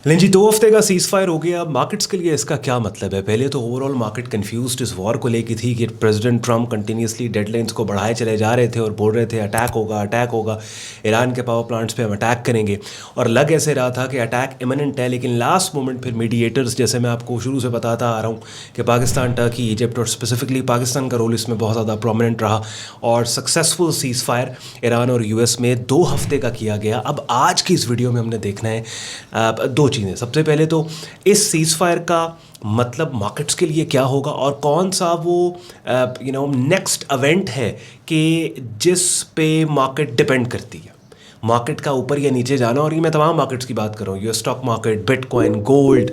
लेकिन जी 2 हफ्ते का सीज फायर हो गया। अब मार्केट्स के लिए इसका क्या मतलब है? पहले तो ओवरऑल मार्केट कंफ्यूज्ड इस वॉर को लेकर थी कि प्रेसिडेंट ट्रम्प कंटिन्यूसली डेडलाइंस को बढ़ाए चले जा रहे थे और बोल रहे थे अटैक होगा, ईरान के पावर प्लांट्स पे हम अटैक करेंगे। और लग ऐसे रहा था कि अटैक इमिनेंट है, लेकिन लास्ट मोमेंट फिर मीडिएटर्स, जैसे मैं आपको शुरू से बताता आ रहा हूँ कि पाकिस्तान, टर्की, इजिप्ट और स्पेसिफिकली पाकिस्तान का रोल इसमें बहुत ज़्यादा प्रोमिनेंट रहा और सक्सेसफुल सीज फायर ईरान और यूएस में 2 हफ्ते का किया गया। अब आज की इस वीडियो में हमने देखना है दो चीज़ें। सबसे पहले तो इस सीज फायर का मतलब मार्केट्स के लिए क्या होगा और कौन सा वो नेक्स्ट इवेंट है कि जिस पे मार्केट डिपेंड करती है, मार्केट का ऊपर या नीचे जाना। और ये मैं तमाम मार्केट्स की बात कर रहा हूँ, US stock market, bitcoin, gold.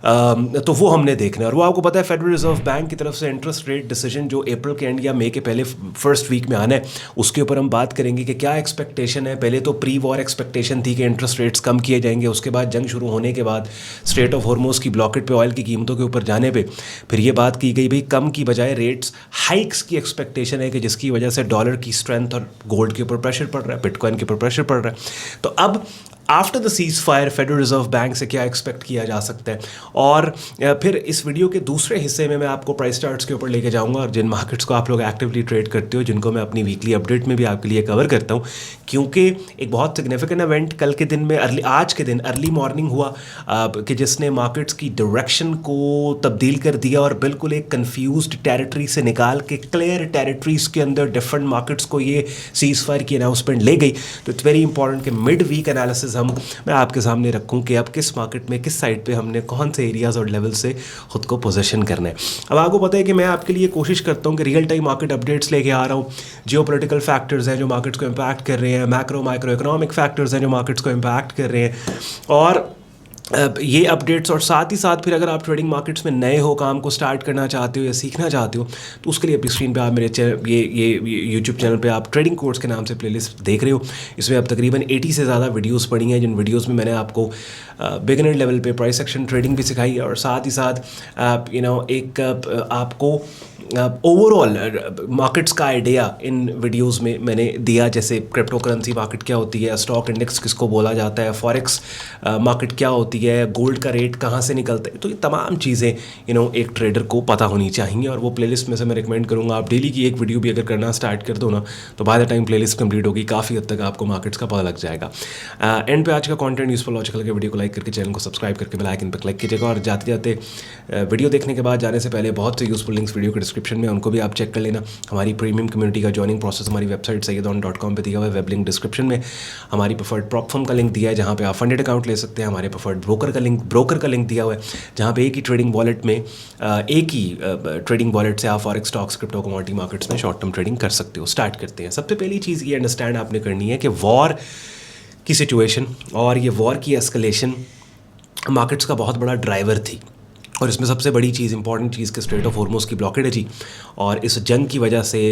तो वो हमने देखना है। और वो आपको पता है फेडरल रिजर्व बैंक की तरफ से इंटरेस्ट रेट डिसीजन जो अप्रैल के एंड या मई के पहले फर्स्ट वीक में आना है, उसके ऊपर हम बात करेंगे कि क्या एक्सपेक्टेशन है। पहले तो प्री वॉर एक्सपेक्टेशन थी कि इंटरेस्ट रेट्स कम किए जाएंगे, उसके बाद जंग शुरू होने के बाद स्ट्रेट ऑफ हॉर्मोज की ब्लॉकेट पे ऑयल की कीमतों के ऊपर जाने पे फिर ये बात की गई भाई कम की बजाय रेट्स हाइक्स की एक्सपेक्टेशन है कि जिसकी वजह से डॉलर की स्ट्रेंथ और गोल्ड के ऊपर प्रेशर पड़ रहा है, बिटकॉइन के ऊपर प्रेशर पड़ रहा है। तो अब after the cease fire federal reserve bank से क्या एक्सपेक्ट किया जा सकता है। और फिर इस वीडियो के दूसरे हिस्से में मैं आपको प्राइस चार्ट्स के ऊपर लेके जाऊंगा और जिन मार्केट्स को आप लोग एक्टिवली ट्रेड करते हो, जिनको मैं अपनी वीकली अपडेट में भी आपके लिए कवर करता हूं, क्योंकि एक बहुत सिग्निफिकेंट इवेंट कल के दिन में आज के दिन अर्ली मॉर्निंग हुआ कि जिसने मार्केट्स की डायरेक्शन को तब्दील कर दिया और बिल्कुल एक कन्फ्यूज्ड टेरिटरी से निकाल के क्लियर टेरिटरीज के अंदर डिफरेंट मार्केट्स को ये सीज फायर की अनाउंसमेंट ले गई। तो इट्स वेरी इंपॉर्टेंट कि मिड वीक एनालिसिस मैं आपके सामने रखूं कि अब किस मार्केट में किस साइड पे हमने कौन से एरियाज और लेवल से खुद को पोजीशन करना है। अब आपको पता है कि मैं आपके लिए कोशिश करता हूं कि रियल टाइम मार्केट अपडेट्स लेके आ रहा हूं। जियोपॉलिटिकल फैक्टर्स हैं जो मार्केट्स को इम्पैक्ट कर रहे हैं, मैक्रो माइक्रो इकोनॉमिक फैक्टर्स हैं जो मार्केट्स को इम्पैक्ट कर रहे हैं। और ये अपडेट्स और साथ ही साथ फिर अगर आप ट्रेडिंग मार्केट्स में नए हो, काम को स्टार्ट करना चाहते हो या सीखना चाहते हो, तो उसके लिए अपनी स्क्रीन पे आप मेरे ये यूट्यूब चैनल पे आप ट्रेडिंग कोर्स के नाम से प्लेलिस्ट देख रहे हो। इसमें अब तकरीबन 80 से ज़्यादा वीडियोस पड़ी हैं, जिन वीडियोस में मैंने आपको बिगिनर लेवल पे प्राइस एक्शन ट्रेडिंग भी सिखाई है और साथ ही साथ एक आपको ओवरऑल मार्केट्स का आइडिया इन वीडियोस में मैंने दिया, जैसे क्रिप्टो करेंसी मार्केट क्या होती है, स्टॉक इंडेक्स किसको बोला जाता है, फॉरेक्स मार्केट क्या होती है, गोल्ड का रेट कहाँ से निकलता है। तो ये तमाम चीज़ें एक ट्रेडर को पता होनी चाहिए और वो प्लेलिस्ट में से मैं रिकमेंड करूँगा आप डेली की एक वीडियो भी अगर करना स्टार्ट कर दो ना, तो by the time playlist complete होगी काफ़ी हद तक आपको मार्केट्स का पता लग जाएगा। एंड पे आज का कंटेंट यूजफुल लॉजिकल के वीडियो को लाइक करके चैनल को सब्सक्राइब करके बेल आइकन पर क्लिक कीजिएगा। और जाते जाते वीडियो देखने के बाद जाने से पहले बहुत से यूजफुल लिंक्स वीडियो के डिस्क्रिप्शन में, उनको भी आप चेक कर लेना। हमारी प्रीमियम कम्युनिटी का ज्वाइनिंग प्रोसेस हमारी वेबसाइट sayyedon.com पे दिया हुआ है, वेब लिंक डिस्क्रिप्शन में। हमारी प्रेफर्ड प्रॉप फर्म का लिंक दिया है जहाँ पे आप फंडेड अकाउंट ले सकते हैं। हमारे प्रेफर्ड ब्रोकर का लिंक दिया हुआ है जहाँ पे एक ही ट्रेडिंग वॉलेट में एक ही ट्रेडिंग वॉलेट से आप forex, stocks, crypto, commodity markets में शॉर्ट टर्म ट्रेडिंग कर सकते हो। स्टार्ट करते हैं। सबसे पहली चीज़ ये अंडरस्टैंड आपने करनी है कि वॉर की सिचुएशन और ये वॉर की एस्केलेशन मार्केट्स का बहुत बड़ा ड्राइवर थी। और इसमें सबसे बड़ी चीज़, इंपॉर्टेंट चीज़ कि स्ट्रेट ऑफ हॉर्मोज की ब्लॉकेड है जी। और इस जंग की वजह से,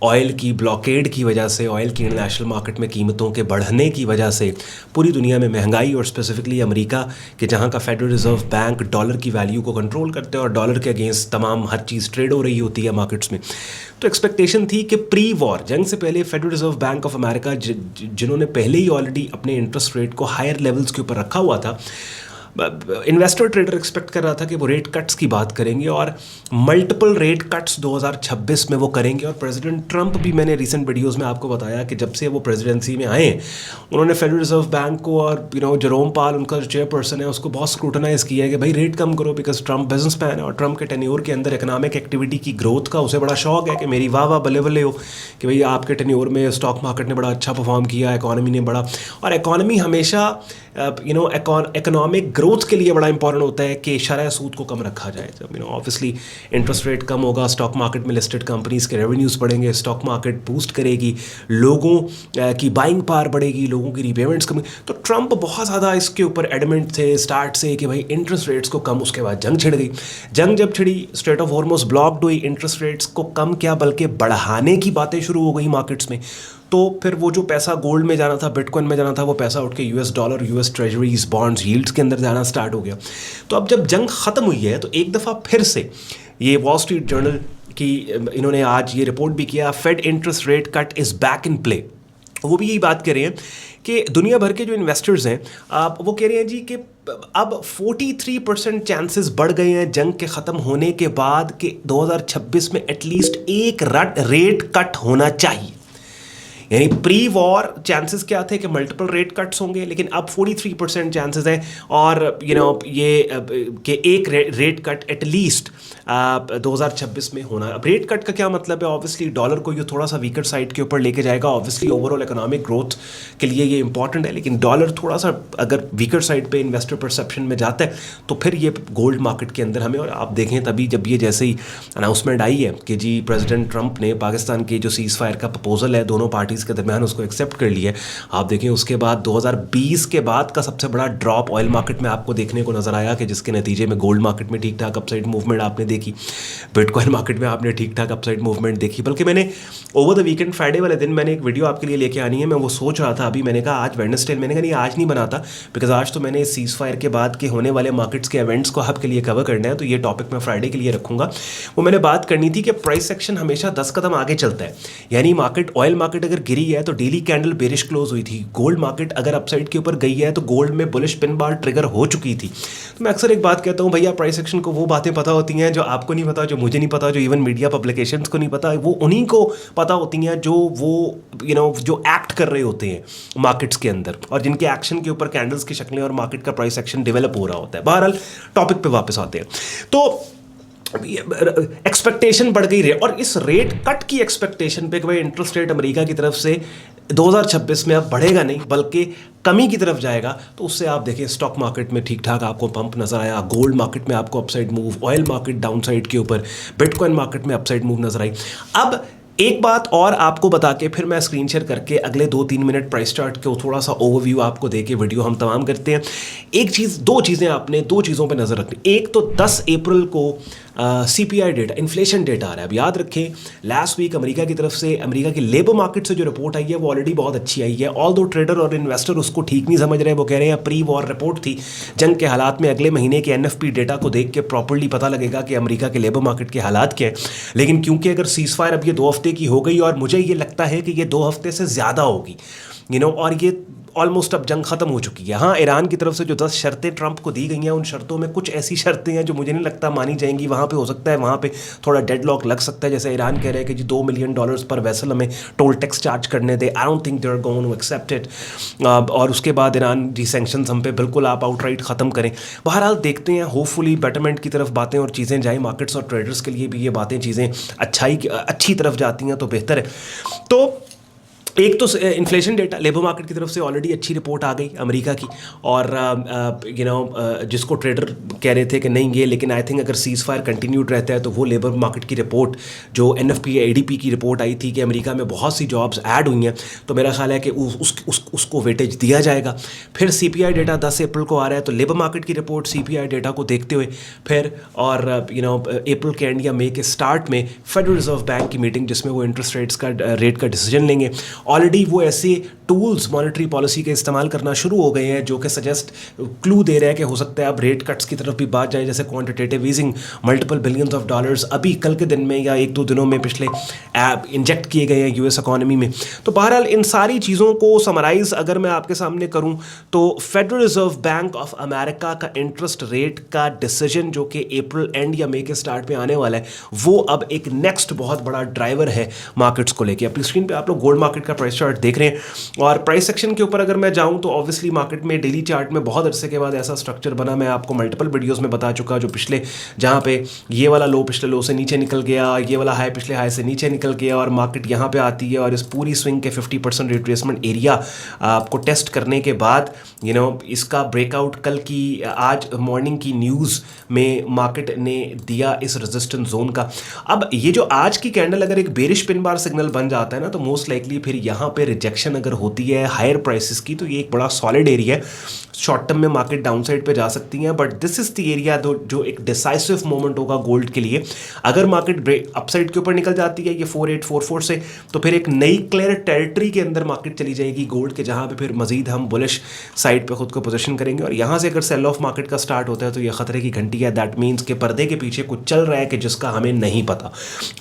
ऑयल की ब्लॉकेड की वजह से, ऑयल की इंटरनेशनल मार्केट में कीमतों के बढ़ने की वजह से पूरी दुनिया में महंगाई और स्पेसिफिकली अमेरिका के जहाँ का फेडरल रिजर्व बैंक डॉलर की वैल्यू को कंट्रोल करते हैं और डॉलर के अगेंस्ट तमाम हर चीज़ ट्रेड हो रही होती है मार्केट्स में। तो एक्सपेक्टेशन थी कि प्री वॉर, जंग से पहले federal reserve bank of America जिन्होंने पहले ही ऑलरेडी अपने इंटरेस्ट रेट को हायर लेवल्स के ऊपर रखा हुआ था, इन्वेस्टर ट्रेडर एक्सपेक्ट कर रहा था कि वो रेट कट्स की बात करेंगे और मल्टीपल रेट कट्स 2026 में वो करेंगे। और प्रेसिडेंट ट्रंप भी, मैंने रीसेंट वीडियोस में आपको बताया कि जब से वो प्रेसिडेंसी में आए, उन्होंने फेडरल रिजर्व बैंक को और जेरोम पाल, उनका जो चेयरपर्सन है, उसको बहुत स्क्रूटनाइज किया है कि भाई रेट कम करो, बिकॉज ट्रंप बिजनेसमैन है और ट्रंप के टेन्योर के अंदर इकोनॉमिक एक्टिविटी की ग्रोथ का उसे बड़ा शौक है कि मेरी वाह वाह बल्ले बल्ले हो कि भाई आपके टेन्योर में स्टॉक मार्केट ने बड़ा अच्छा परफॉर्म किया, इकॉनमी ने बड़ा। और इकॉनमी हमेशा इकोनॉमिक ग्रोथ के लिए बड़ा इंपॉर्टेंट होता है कि शरह सूद को कम रखा जाए। जब ऑब्वियसली इंटरेस्ट रेट कम होगा, स्टॉक मार्केट में लिस्टेड कंपनीज के रेवेन्यूज़ बढ़ेंगे, स्टॉक मार्केट बूस्ट करेगी, लोगों की बाइंग पावर बढ़ेगी, लोगों की रीपेमेंट्स कम। तो ट्रंप बहुत ज़्यादा इसके ऊपर एडमेंट थे स्टार्ट से कि भाई इंटरेस्ट रेट्स को कम। उसके बाद जंग छिड़ गई। जंग जब छिड़ी, स्ट्रेट ऑफ हॉर्मोज ब्लॉक्ड हुई, इंटरेस्ट रेट्स को कम क्या बल्कि बढ़ाने की बातें शुरू हो गई मार्केट्स में। तो फिर वो जो पैसा गोल्ड में जाना था, बिटकॉइन में जाना था, वो पैसा उठ के US dollar, US treasuries, bonds, yields के अंदर जाना स्टार्ट हो गया। तो अब जब जंग ख़त्म हुई है तो एक दफ़ा फिर से ये वॉल स्ट्रीट जर्नल की इन्होंने आज ये रिपोर्ट भी किया, Fed interest rate cut is back in play. वो भी यही बात कर रहे हैं कि दुनिया भर के जो इन्वेस्टर्स हैं वो कह रहे हैं जी कि अब 43% चांसेस बढ़ गए हैं जंग के ख़त्म होने के बाद कि 2026 में एटलीस्ट एक रेट कट होना चाहिए। यानी प्री वॉर चांसेस क्या थे कि मल्टीपल रेट कट्स होंगे, लेकिन अब 43% चांसेस हैं और ये कि एक रेट कट एटलीस्ट 2026 में होना। अब रेट कट का क्या मतलब है? ऑब्वियसली डॉलर को ये थोड़ा सा वीकर साइड के ऊपर लेके जाएगा। ऑब्वियसली ओवरऑल इकोनॉमिक ग्रोथ के लिए ये इंपॉर्टेंट है, लेकिन डॉलर थोड़ा सा अगर वीकर साइड पे इन्वेस्टर परसेप्शन में जाता है तो फिर ये गोल्ड मार्केट के अंदर हमें, और आप देखें तभी जब ये जैसे ही अनाउंसमेंट आई है कि जी प्रेसिडेंट ट्रंप ने पाकिस्तान के जो सीज़ फायर का प्रपोजल है दोनों पार्टीज़ के दरमियान उसको एक्सेप्ट कर लिया है, आप देखें उसके बाद 2020 के बाद का सबसे बड़ा ड्रॉप ऑयल मार्केट में आपको देखने को नजर आया कि जिसके नतीजे में गोल्ड मार्केट में ठीक ठाक अपसाइड मूवमेंट आपने देखी, बिटकॉइन मार्केट में आपने ठीक ठाक अपसाइड मूवमेंट देखी। बल्कि मैंने ओवर द वीकेंड फ्राइडे वाले दिन मैंने एक वीडियो आपके लिए लेके आनी है, मैं वो सोच रहा था अभी, मैंने कहा आज वेडनेसडे, मैंने कहा नहीं आज नहीं बनाता बिकॉज आज तो मैंने सीज़ फायर के बाद के होने वाले मार्केट्स के इवेंट्स को आपके लिए कवर करना है, तो ये टॉपिक मैं फ्राइडे के लिए रखूंगा। वो मैंने बात करनी थी कि प्राइस सेक्शन हमेशा 10 कदम आगे चलता है। यानी मार्केट, ऑयल मार्केट अगर गिरी है तो डेली कैंडल बेरिश क्लोज हुई थी, गोल्ड मार्केट अगर अपसाइड के ऊपर गई है तो गोल्ड में बुलिश पिन बार ट्रिगर हो चुकी थी। तो मैं अक्सर एक बात कहता हूँ भैया, प्राइस एक्शन को वो बातें पता होती हैं जो आपको नहीं पता, जो मुझे नहीं पता, जो इवन मीडिया पब्लिकेशंस को नहीं पता, वो उन्हीं को पता होती हैं जो वो जो एक्ट कर रहे होते हैं मार्केट्स के अंदर और जिनके एक्शन के ऊपर कैंडल्स की शक्लें और मार्केट का प्राइस एक्शन डेवलप हो रहा होता है। बहरहाल टॉपिक पे वापस आते हैं, तो एक्सपेक्टेशन बढ़ गई रही और इस रेट कट की एक्सपेक्टेशन पे कि भाई इंटरेस्ट रेट अमेरिका की तरफ से 2026 में अब बढ़ेगा नहीं बल्कि कमी की तरफ जाएगा, तो उससे आप देखिए स्टॉक मार्केट में ठीक ठाक आपको पंप नजर आया, गोल्ड मार्केट में आपको upside move, oil market downside के ऊपर, बिटकॉइन मार्केट में अपसाइड मूव नजर आई। अब एक बात और आपको बता के फिर मैं स्क्रीन शेयर करके अगले 2-3 मिनट प्राइस चार्ट को थोड़ा सा ओवरव्यू आपको दे के वीडियो हम तमाम करते हैं। एक चीज़, दो चीज़ें आपने दो चीज़ों पे नज़र रखनी। एक तो 10 अप्रैल को CPI डेटा, इन्फ्लेशन डेटा आ रहा है। अब याद रखें लास्ट वीक अमेरिका की तरफ से, अमेरिका की लेबर मार्केट से जो रिपोर्ट आई है वो ऑलरेडी बहुत अच्छी आई है। ऑल दो ट्रेडर और इन्वेस्टर उसको ठीक नहीं समझ रहे, वो कह रहे हैं प्री वॉर रिपोर्ट थी, जंग के हालात में अगले महीने के NFP डेटा को देख के प्रॉपरली पता लगेगा कि अमेरिका के लेबर मार्केट के हालात क्या हैं। लेकिन क्योंकि अगर सीज़ फायर अब ये 2 हफ्ते की हो गई और मुझे ये लगता है कि ये 2 हफ्ते से ज़्यादा होगी और ये ऑलमोस्ट अब जंग खत्म हो चुकी है। हाँ, ईरान की तरफ से जो 10 शर्तें ट्रंप को दी गई हैं उन शर्तों में कुछ ऐसी शर्तें हैं जो मुझे नहीं लगता मानी जाएंगी। वहाँ पे हो सकता है वहाँ पे थोड़ा डेडलॉक लग सकता है, जैसे ईरान कह रहे हैं कि जी $2 मिलियन पर वेसल हमें टोल टैक्स चार्ज करने दे। I don't think they are going to accept it. और उसके बाद ईरान जी सैंक्शंस हम पे बिल्कुल आप आउटराइट ख़त्म करें। बहरहाल देखते हैं, होपफुली बेटरमेंट की तरफ बातें और चीज़ें जाएँ, मार्केट्स और ट्रेडर्स के लिए भी ये बातें चीज़ें अच्छी तरफ जाती हैं तो बेहतर है। तो एक तो इन्फ्लेशन डेटा लेबर मार्केट की तरफ से ऑलरेडी अच्छी रिपोर्ट आ गई अमेरिका की, और जिसको ट्रेडर कह रहे थे कि नहीं ये, लेकिन आई थिंक अगर सीज़ फायर कंटिन्यूड रहता है तो वो लेबर मार्केट की रिपोर्ट जो NFP ADP की रिपोर्ट आई थी कि अमेरिका में बहुत सी जॉब्स ऐड हुई हैं, तो मेरा ख्याल है कि उसको वेटेज दिया जाएगा। फिर CPI डेटा 10 अप्रैल को आ रहा है, तो लेबर मार्केट की रिपोर्ट CPI डेटा को देखते हुए फिर और अप्रैल के एंड या मई के स्टार्ट में फेडरल रिजर्व बैंक की मीटिंग जिसमें वो इंटरेस्ट रेट का डिसीजन लेंगे। ऑलरेडी वो ऐसे टूल्स मॉनेटरी पॉलिसी के इस्तेमाल करना शुरू हो गए हैं जो कि सजेस्ट क्लू दे रहे हैं कि हो सकता है अब रेट कट्स की तरफ भी बात जाए, जैसे quantitative easing, multiple billions of dollars अभी कल के दिन में या 1-2 दिनों में पिछले इंजेक्ट किए गए हैं US इकॉनमी में। तो बहरहाल इन सारी चीज़ों को समराइज़ अगर मैं आपके सामने करूं तो federal reserve bank of America का इंटरेस्ट रेट का डिसीजन जो कि अप्रैल एंड या मई के स्टार्ट में आने वाला है, वो अब एक नेक्स्ट बहुत बड़ा ड्राइवर है मार्केट्स को लेके। अपनी स्क्रीन पे आप लोग गोल्ड मार्केट का प्राइस चार्ट देख रहे हैं, और प्राइस सेक्शन के ऊपर अगर मैं जाऊं तो ऑब्वियसली मार्केट में डेली चार्ट में बहुत अरसे के बाद ऐसा स्ट्रक्चर बना, मैं आपको मल्टीपल वीडियोस में बता चुका, जो पिछले जहां पे ये वाला लो पिछले लो से नीचे निकल गया, ये वाला हाई पिछले हाई से नीचे निकल गया और मार्केट यहां पे आती है और इस पूरी स्विंग के 50% रिट्रेसमेंट एरिया आपको टेस्ट करने के बाद इसका ब्रेकआउट कल की आज मॉर्निंग की न्यूज़ में मार्केट ने दिया इस रेजिस्टेंस जोन का। अब ये जो आज की कैंडल अगर एक बेरिश पिन बार सिग्नल बन जाता है ना, तो मोस्ट लाइकली फिर यहाँ पे रिजेक्शन अगर होती है हायर प्राइसेस की, तो ये एक बड़ा सॉलिड एरिया है। शॉर्ट टर्म में मार्केट डाउनसाइड पे जा सकती हैं, but this is the area जो एक डिसाइसिव मोमेंट होगा गोल्ड के लिए। अगर मार्केट अपसाइड के ऊपर निकल जाती है ये 4844 से, तो फिर एक नई क्लियर टेरिटरी के अंदर मार्केट चली जाएगी गोल्ड के, जहां पे फिर मजीद हम बुलिश साइड पे खुद को पोजीशन करेंगे। और यहां से अगर सेल ऑफ मार्केट का स्टार्ट होता है तो ये खतरे की घंटी है। दैट मीन्स के पर्दे के पीछे कुछ चल रहा है कि जिसका हमें नहीं पता।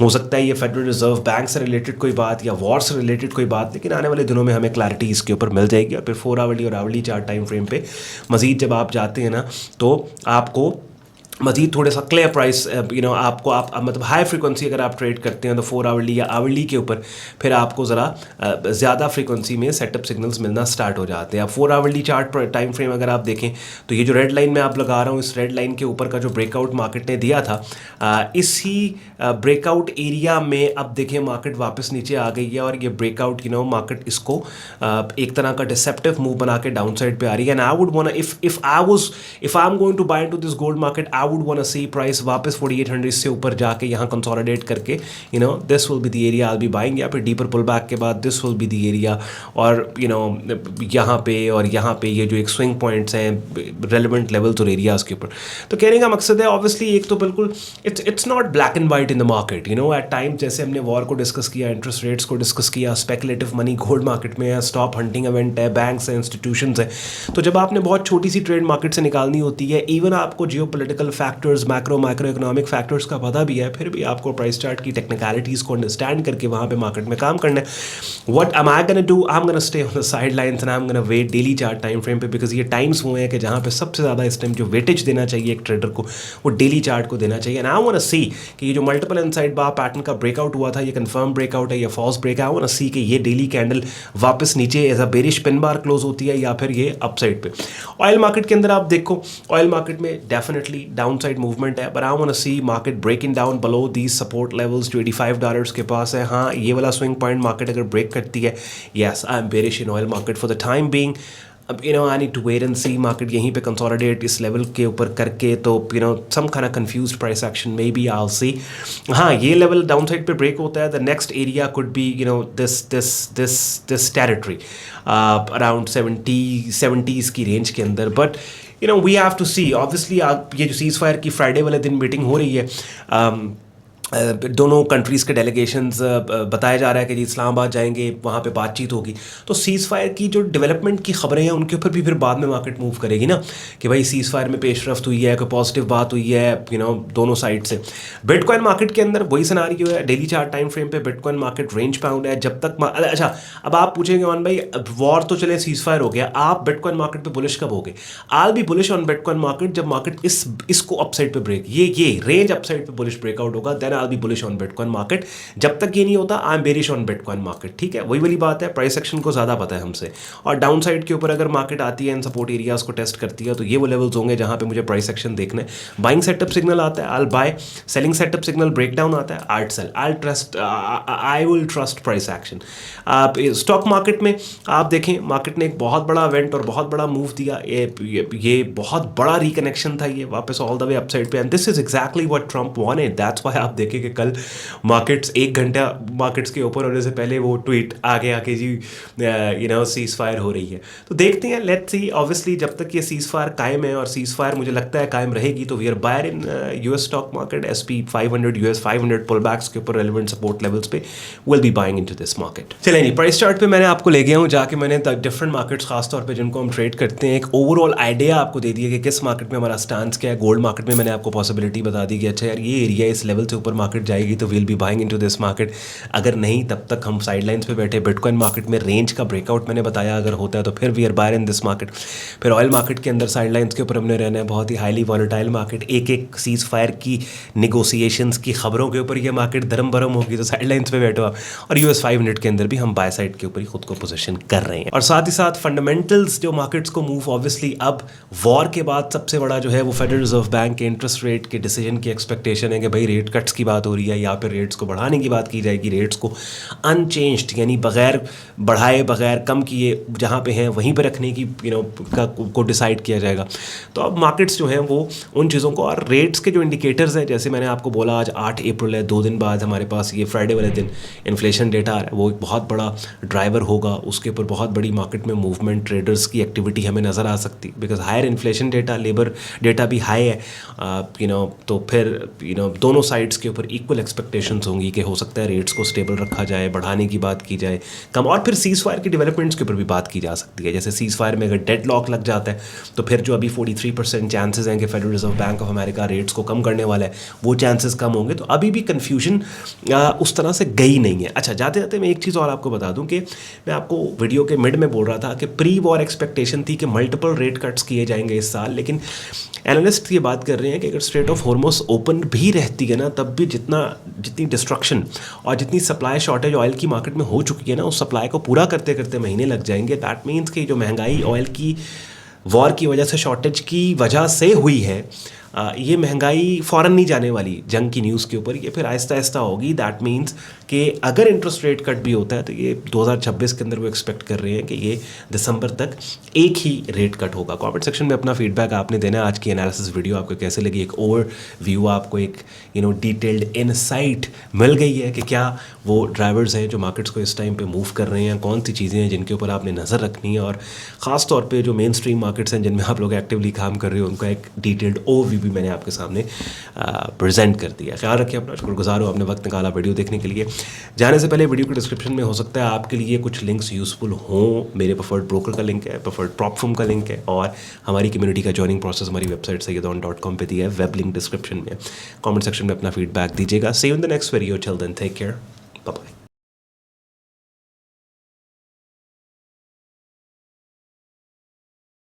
हो सकता है ये फेडरल रिजर्व बैंक से रिलेटेड कोई बात या वॉर से रिलेटेड कोई बात, लेकिन आने वाले दिनों में हमें क्लैरिटी इसके ऊपर मिल जाएगी। और फिर 4 आवरली और आवरली चार्ट टाइम फ्रेम पे मज़ीद जब आप जाते हैं ना, तो आपको मज़ीद थोड़ा सा क्लियर प्राइस आपको आप मतलब हाई फ्रीक्वेंसी अगर आप ट्रेड करते हैं तो 4 आवरली या आवरली के ऊपर फिर आपको ज़रा ज़्यादा फ्रीक्वेंसी में सेटअप सिग्नल्स मिलना स्टार्ट हो जाते हैं। अब 4 आवरली चार्ट टाइम फ्रेम अगर आप देखें तो ये जो रेड लाइन मैं आप लगा रहा हूँ, इस रेड लाइन के ऊपर का जो ब्रेकआउट मार्केट ने दिया था, इसी ब्रेकआउट एरिया में अब देखें मार्केट वापस नीचे आ गई है और ये ब्रेकआउट मार्केट इसको एक तरह का डिसेप्टिव मूव बना के डाउन साइड पे आ रही है। And I would want if I am going to buy into this gold market, I would want to see price वापस 4800 से ऊपर जाके यहाँ कंसोलिडेट करके this will be the area I will be buying, या फिर डीपर पुल बैक के बाद this will be the area. और यहाँ पे ये जो एक स्विंग पॉइंट्स हैं रेलिवेंट लेवल्स और एरियाज़ के ऊपर। तो कहने का मकसद है ऑब्वियसली एक तो बिल्कुल it's not black and white in the market, at time जैसे हमने वॉर को डिस्कस किया, इंटरेस्ट रेट्स को डिस्कस किया, स्पेकुलेटिव मनी गोल्ड मार्केट में है, स्टॉप हंटिंग इवेंट है, बैंक्स हैं, इंस्टीट्यूशंस हैं। तो जब आपने बहुत छोटी सी ट्रेड मार्केट से निकालनी होती है, इवन आपको geopolitical factors, micro economic factors का पता भी है, फिर भी आपको प्राइस चार्ट की टेक्निकलिटीज़ को अंडरस्टैंड करके वहाँ पे मार्केट में काम करना है। What am I gonna do, I am gonna stay on the side lines and I am gonna wait daily chart time frame पे, बिकॉज ये टाइम्स वो हैं कि जहाँ पे सबसे ज़्यादा इस टाइम जो वेटेज देना चाहिए एक ट्रेडर को वो डेली चार्ट को देना चाहिए। एंड आई वांट टू सी कि ये जो मल्टीपल इनसाइड बार पैटर्न का ब्रेकआउट हुआ था, ये कंफर्म ब्रेकआउट है या फॉल्स ब्रेक है। आई वांट टू सी कि ये डेली कैंडल वापस नीचे as a bearish pin bar close होती है या फिर ये अपसाइड पे। ऑयल मार्केट के अंदर आप देखो, ऑयल मार्केट में डेफिनेटली डाउन साइड मूवमेंट है, but I want to see market breaking down below these support levels जो $85 के पास है। हाँ, ये वाला स्विंग पॉइंट मार्केट अगर ब्रेक करती है, yes I am bearish in oil market for the time being. अब I need to wait and see market यहीं पे कंसोलिडेट इस लेवल के ऊपर करके, तो some kind of confused price action maybe I will see. हाँ, ये लेवल डाउन साइड पे ब्रेक होता है, the next area could be this territory around 70s की रेंज के अंदर। But we have to see obviously ये जो सीज फायर की फ्राइडे वाले दिन मीटिंग हो रही है, दोनों कंट्रीज़ के डेलीगेशंस बताया जा रहा है कि जी इस्लामाबाद जाएंगे, वहाँ पे बातचीत होगी। तो सीज़ फायर की जो डेवलपमेंट की खबरें हैं उनके ऊपर भी फिर बाद में मार्केट मूव करेगी ना, कि भाई सीज़ फायर में पेशरफ्त हुई है, कोई पॉजिटिव बात हुई है दोनों साइड से। बिटकॉइन मार्केट के अंदर वही सिनारियो है, डेली चार्ट टाइम फ्रेम पे बिटकॉइन मार्केट रेंज पाउंड है जब तक अच्छा, अब आप पूछेंगे ऑन भाई वॉर तो चले सीज़ फायर हो गया, आप बिटकॉइन मार्केट पर बुलिश कब हो गए? I be bullish on Bitcoin market जब मार्केट इसको अपसाइड पे ब्रेक, ये रेंज अपसाइड पे बुलिश ब्रेकआउट होगा, then I'll be bullish on Bitcoin market. जब तक ये नहीं होता I am bearish on Bitcoin market. ठीक है, वही वाली बात है, प्राइस एक्शन को ज़्यादा पता है हमसे। और डाउन साइड के ऊपर अगर मार्केट आती है इन सपोर्ट एरियाज को टेस्ट करती है, तो ये वो लेवल्स होंगे जहाँ पे मुझे प्राइस एक्शन देखना है। बाइंग सेटअप सिग्नल आता है, I buy, selling setup signal breakdown आता है, I sell, I will trust price action. आप स्टॉक मार्केट में आप देखें, मार्केट ने एक बहुत बड़ा इवेंट और बहुत बड़ा मूव दिया, ये बहुत बड़ा रिकनेक्शन था, ये वापस ऑल द वे अपसाइड पे, and this is exactly what Trump wanted. That's why आप देखें कि कल मार्केट्स 1 घंटा मार्केट्स के ऊपर होने से पहले वो ट्वीट आगे आके जी सीज फायर हो रही है। तो देखते हैं, लेट्स सी। ऑब्वियसली जब तक ये सीज फायर कायम है, और सीज फायर मुझे लगता है कायम रहेगी, तो we are buyer in US stock market, SP 500 US 500 pull backs के ऊपर रेलिवेंट सपोर्ट लेवल्स पे will be buying into this market. चलिए नहीं, प्राइस चार्ट पे मैंने आपको ले गया हूँ, जाके मैंने डिफरेंट मार्केट्स खासतौर पे जिनको हम ट्रेड करते हैं एक ओवरऑल आइडिया आपको दे दिया कि किस मार्केट में हमारा स्टांस क्या है। गोल्ड मार्केट में मैंने आपको पॉसिबिलिटी बता दी कि अच्छा यार ये एरिया इस लेवल से ऊपर मार्केट जाएगी तो will be buying into this market, अगर नहीं तब तक हम साइडलाइंस पे बैठे। बिटकॉइन मार्केट में रेंज का ब्रेकआउट मैंने बताया अगर होता है तो फिर we are buyer in this market. फिर ऑयल मार्केट के अंदर साइडलाइंस के ऊपर हमने रहना है, बहुत ही हाईली वॉलेटाइल मार्केट, एक सीज फायर की निगोसिएशंस की खबरों के ऊपर ये मार्केट धर्म भरम होगी, तो साइडलाइंस पे बैठो आप। और US 500 के अंदर भी हम बाय साइड के ऊपर ही खुद को पोजीशन कर रहे हैं। और साथ ही साथ फंडामेंटल्स जो मार्केट्स को मूव, ऑब्वियसली अब वॉर के बाद सबसे बड़ा जो है वो फेडरल रिजर्व बैंक के इंटरेस्ट रेट के डिसीजन की एक्सपेक्टेशन है कि भाई रेट कट्स की बात हो रही है या फिर रेट्स को बढ़ाने की बात की जाएगी। रेट्स को अनचेंज्ड यानी बगैर बढ़ाए बगैर कम किए जहाँ पे हैं वहीं पे रखने की को डिसाइड किया जाएगा। तो अब मार्केट्स जो हैं वो उन चीज़ों को, और रेट्स के जो इंडिकेटर्स हैं, जैसे मैंने आपको बोला आज 8 अप्रैल है, 2 दिन बाद हमारे पास ये फ्राइडे वाले दिन इन्फ्लेशन डेटा आ रहा है, वो एक बहुत बड़ा ड्राइवर होगा। उसके ऊपर बहुत बड़ी मार्केट में मूवमेंट, ट्रेडर्स की एक्टिविटी हमें नज़र आ सकती, because higher inflation data, labour data भी हाई है, तो फिर दोनों साइड्स के ऊपर इक्वल एक्सपेक्टेशंस होंगी कि हो सकता है रेट्स को स्टेबल रखा जाए, बढ़ाने की बात की जाए, कम, और फिर सीज़ फायर की डेवलपमेंट्स के ऊपर भी बात की जा सकती है। जैसे सीज़ फायर में अगर डेड लॉक लग जाता है तो फिर जो अभी 43% चांसेस हैं कि federal reserve bank of America rates को कम करने वाला है, वो चांसेस कम होंगे। तो अभी भी कन्फ्यूजन उस तरह से गई नहीं है। अच्छा, जाते जाते मैं एक चीज़ और आपको बता दूं कि मैं आपको वीडियो के मिड में बोल रहा था कि प्री वॉर एक्सपेक्टेशन थी कि मल्टीपल रेट कट्स किए जाएंगे इस साल, लेकिन एनालिस्ट ये बात कर रहे हैं कि अगर स्ट्रेट ऑफ हॉर्मुज़ ओपन भी रहती है ना, तब भी जितनी डिस्ट्रक्शन और जितनी सप्लाई शॉर्टेज ऑयल की मार्केट में हो चुकी है ना, उस सप्लाई को पूरा करते करते महीने लग जाएंगे। दैट मीन्स कि जो महंगाई ऑयल की वॉर की वजह से, शॉर्टेज की वजह से हुई है, ये महंगाई फ़ौरन नहीं जाने वाली जंग की न्यूज़ के ऊपर, ये फिर आहिस्ता आहिस्ता होगी। दैट मीन्स कि अगर इंटरेस्ट रेट कट भी होता है तो ये 2026 के अंदर वो एक्सपेक्ट कर रहे हैं कि ये दिसंबर तक एक ही रेट कट होगा। कमेंट सेक्शन में अपना फीडबैक आपने देना है। आज की एनालिसिस वीडियो आपको कैसे लगी, एक ओवर व्यू, आपको एक डिटेल्ड इनसाइट मिल गई है कि क्या वो ड्राइवर्स हैं जो मार्केट्स को इस टाइम पे मूव कर रहे हैं, कौन सी चीज़ें हैं जिनके ऊपर आपने नज़र रखनी है, और ख़ास तौर पे जो मेन स्ट्रीम मार्केट्स हैं जिनमें आप लोग एक्टिवली काम कर रहे हो, उनका एक डिटेल्ड ओवरव्यू भी मैंने आपके सामने प्रेजेंट कर दिया। ख्याल रखिए अपना, शुक्रगुजार हो आपने वक्त निकाला वीडियो देखने के लिए। जाने से पहले वीडियो के डिस्क्रिप्शन में हो सकता है आपके लिए कुछ लिंक्स यूज़फुल हों। मेरे प्रेफर्ड ब्रोकर का लिंक है, प्रेफर्ड प्रॉप फर्म का लिंक है, और हमारी कम्युनिटी का ज्वाइनिंग प्रोसेस हमारी वेबसाइट sayyadon.com पे दिया है, वेब लिंक डिस्क्रिप्शन में। कमेंट सेक्शन में अपना फीडबैक दीजिएगा। See you in the next video, till then take care, bye bye.